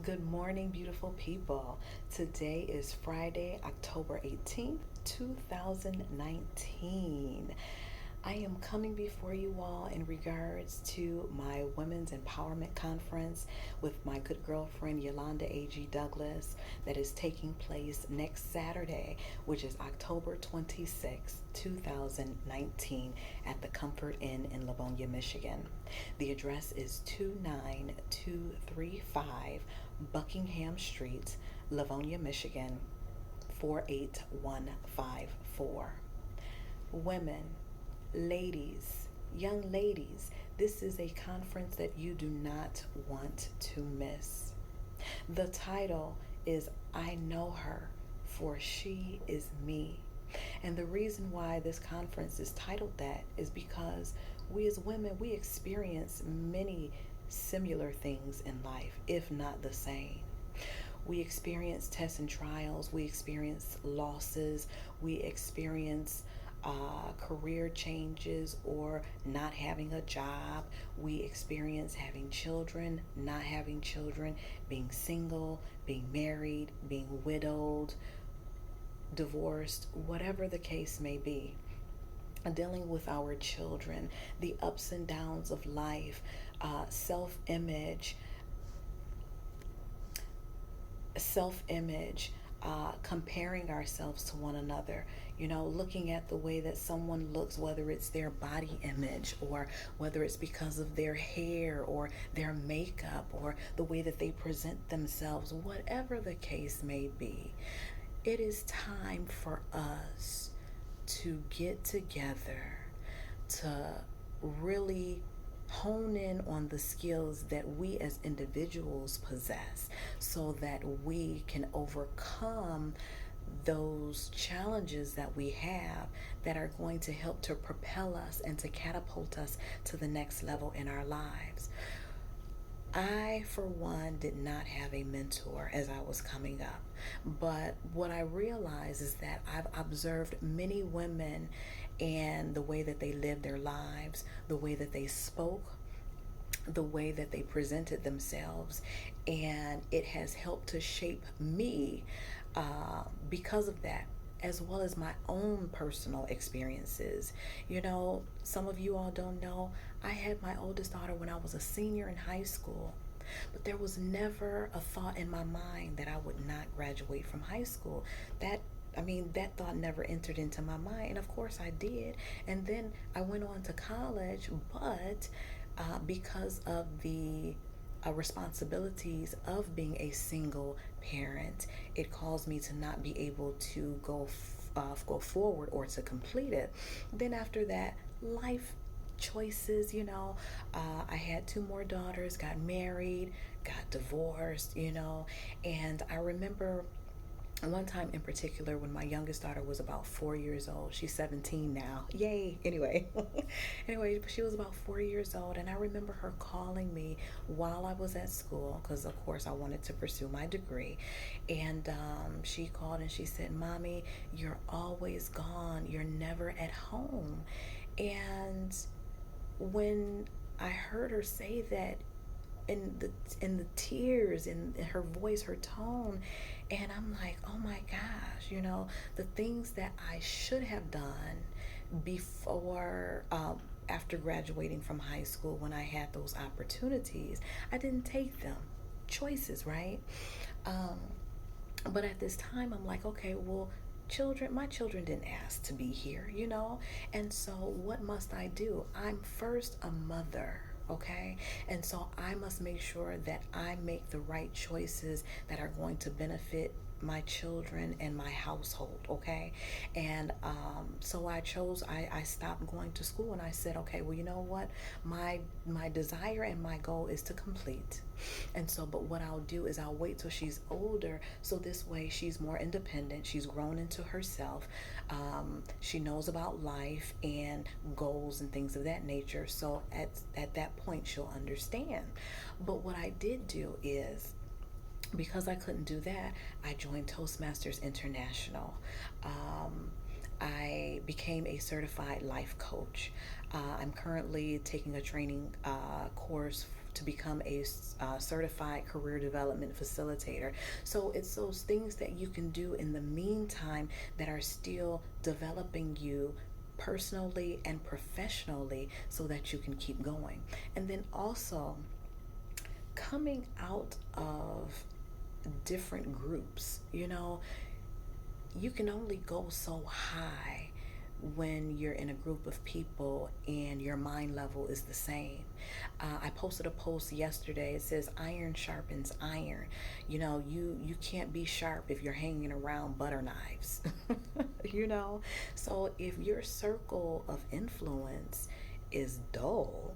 Good morning, beautiful people. Today is Friday, October 18th, 2019. I am coming before you all in regards to my Women's Empowerment Conference with my good girlfriend Yolanda A.G. Douglas that is taking place next Saturday, which is October 26th, 2019, at the Comfort Inn in Livonia, Michigan. The address is 29235 Buckingham Street, Livonia, Michigan 48154. Women, ladies, young ladies, this is a conference that you do not want to miss. The title is I Know Her, for She Is Me. And the reason why this conference is titled that is because we as women, we experience many similar things in life, if not the same. We experience tests and trials, we experience losses, we experience career changes or not having a job. We experience having children, not having children, being single, being married, being widowed, divorced, whatever the case may be. Dealing with our children, the ups and downs of life, self image, comparing ourselves to one another, looking at the way that someone looks, whether it's their body image or whether it's because of their hair or their makeup or the way that they present themselves, whatever the case may be. It is time for us to get together to really hone in on the skills that we as individuals possess so that we can overcome those challenges that we have that are going to help to propel us and to catapult us to the next level in our lives. I, for one, did not have a mentor as I was coming up. But what I realized is that I've observed many women and the way that they lived their lives, the way that they spoke, the way that they presented themselves, and it has helped to shape me because of that, as well as my own personal experiences. Some of you all don't know, I had my oldest daughter when I was a senior in high school. But there was never a thought in my mind that I would not graduate from high school. That thought never entered into my mind. And of course I did. And then I went on to college, but because of the responsibilities of being a single parent, it caused me to not be able to go forward or to complete it. Then after that, life choices, I had two more daughters, got married, got divorced, and I remember one time in particular when my youngest daughter was about 4 years old. She's 17 now, yay. Anyway, she was about 4 years old, and I remember her calling me while I was at school because of course I wanted to pursue my degree. And she called and she said, Mommy, you're always gone, you're never at home. And when I heard her say that, in the tears in her voice, her tone, and I'm like, oh my gosh, the things that I should have done before, after graduating from high school, when I had those opportunities, I didn't take them. Choices, right? um, but at this time I'm like, okay, well, my children didn't ask to be here, and so what must I do? I'm first a mother, okay? And so I must make sure that I make the right choices that are going to benefit my children and my household, okay? And so I stopped going to school, and I said, okay, well, you know what, my desire and my goal is to complete. And so, but what I'll do is I'll wait till she's older, so this way she's more independent, she's grown into herself, she knows about life and goals and things of that nature. So at that point she'll understand. But what I did do is, because I couldn't do that, I joined Toastmasters International. I became a certified life coach. I'm currently taking a training course to become a certified career development facilitator. So it's those things that you can do in the meantime that are still developing you personally and professionally so that you can keep going. And then also coming out of different groups, you can only go so high when you're in a group of people and your mind level is the same. I posted a post yesterday. It says iron sharpens iron. You can't be sharp if you're hanging around butter knives. So if your circle of influence is dull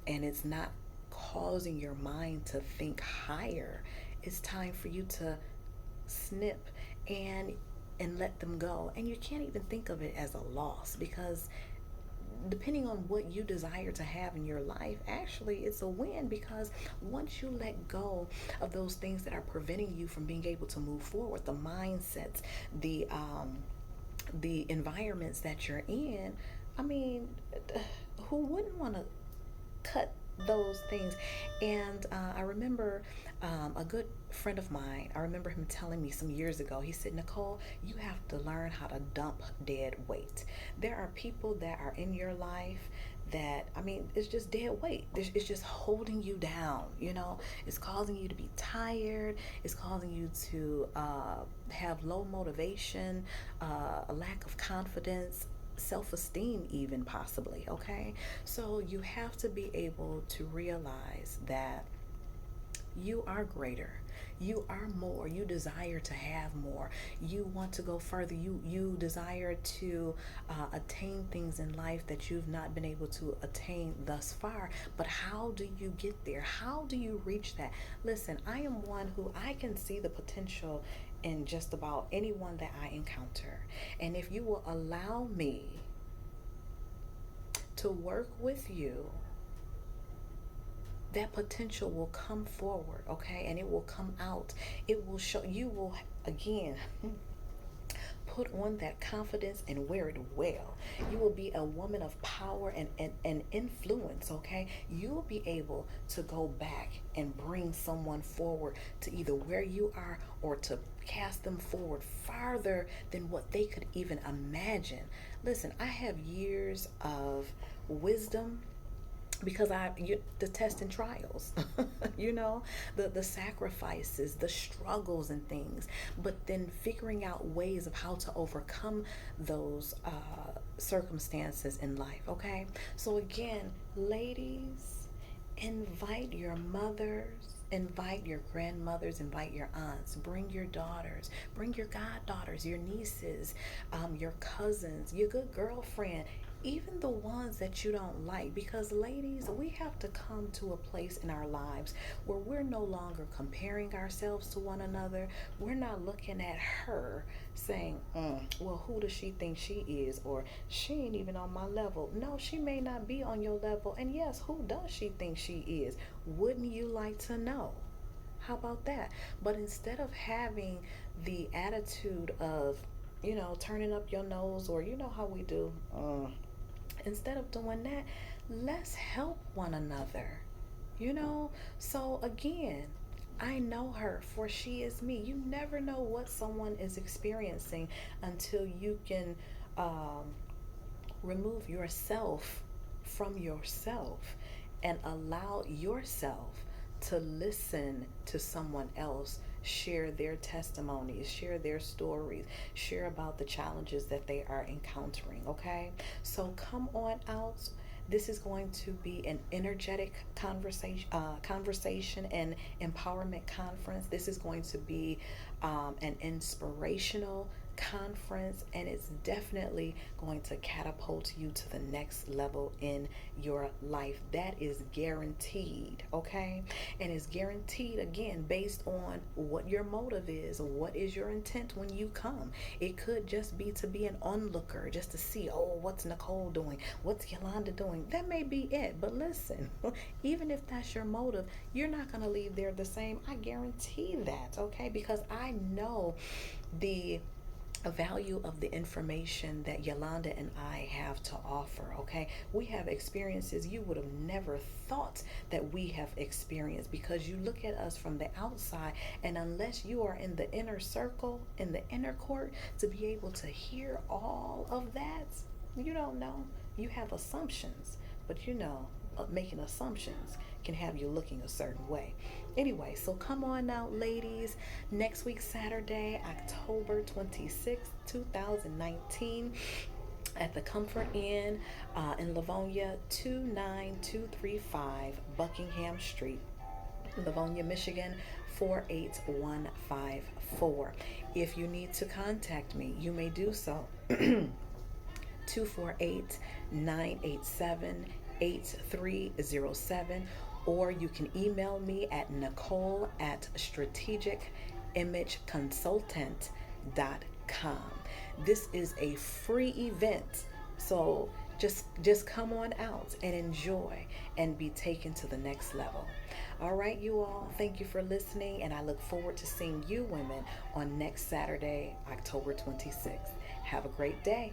and it's not causing your mind to think higher, it's time for you to snip and let them go. And you can't even think of it as a loss, because depending on what you desire to have in your life, actually it's a win, because once you let go of those things that are preventing you from being able to move forward, the mindsets, the environments that you're in, I mean, who wouldn't want to cut those things? And I remember a good friend of mine, I remember him telling me some years ago, he said, Nicole, you have to learn how to dump dead weight. There are people that are in your life that, I mean, it's just dead weight. It's just holding you down, it's causing you to be tired. It's causing you to have low motivation, a lack of confidence, self-esteem even, possibly. Okay, so you have to be able to realize that you are greater, you are more, you desire to have more, you want to go further, you desire to attain things in life that you've not been able to attain thus far. But how do you get there? How do you reach that? Listen, I am one who, I can see the potential in just about anyone that I encounter. And if you will allow me to work with you, that potential will come forward, okay? And it will come out. It will show, you will, again, put on that confidence and wear it well. You will be a woman of power and influence, okay? You will be able to go back and bring someone forward to either where you are or to cast them forward farther than what they could even imagine. Listen, I have years of wisdom because the tests and trials, the sacrifices, the struggles and things, but then figuring out ways of how to overcome those circumstances in life. Okay, so again, ladies, invite your mothers, invite your grandmothers, invite your aunts, bring your daughters, bring your goddaughters, your nieces, your cousins, your good girlfriend, even the ones that you don't like. Because ladies, we have to come to a place in our lives where we're no longer comparing ourselves to one another. We're not looking at her saying, well, who does she think she is? Or she ain't even on my level. No, she may not be on your level. And yes, who does she think she is? Wouldn't you like to know? How about that? But instead of having the attitude of, turning up your nose, or how we do, instead of doing that, let's help one another. So again, I know her, for she is me. You never know what someone is experiencing until you can remove yourself from yourself and allow yourself to listen to someone else share their testimonies, share their stories, share about the challenges that they are encountering. Okay, so come on out. This is going to be an energetic conversation and empowerment conference. This is going to be an inspirational conference, and it's definitely going to catapult you to the next level in your life. That is guaranteed, okay? And it's guaranteed, again, based on what your motive is. What is your intent when you come? It could just be to be an onlooker, just to see, oh, what's Nicole doing? What's Yolanda doing? That may be it. But listen, even if that's your motive, you're not going to leave there the same. I guarantee that, okay? Because I know the value of the information that Yolanda and I have to offer, okay? We have experiences you would have never thought that we have experienced, because you look at us from the outside, and unless you are in the inner circle, in the inner court, to be able to hear all of that, you don't know. You have assumptions, but making assumptions can have you looking a certain way. Anyway, so come on out, ladies. Next week, Saturday, October 26th, 2019, at the Comfort Inn in Livonia, 29235 Buckingham Street, Livonia, Michigan, 48154. If you need to contact me, you may do so. 248 987 8307, or you can email me at Nicole at strategicimageconsultant.com. This is a free event, so just come on out and enjoy and be taken to the next level. All right, you all, thank you for listening, and I look forward to seeing you women on next Saturday, October 26th. Have a great day.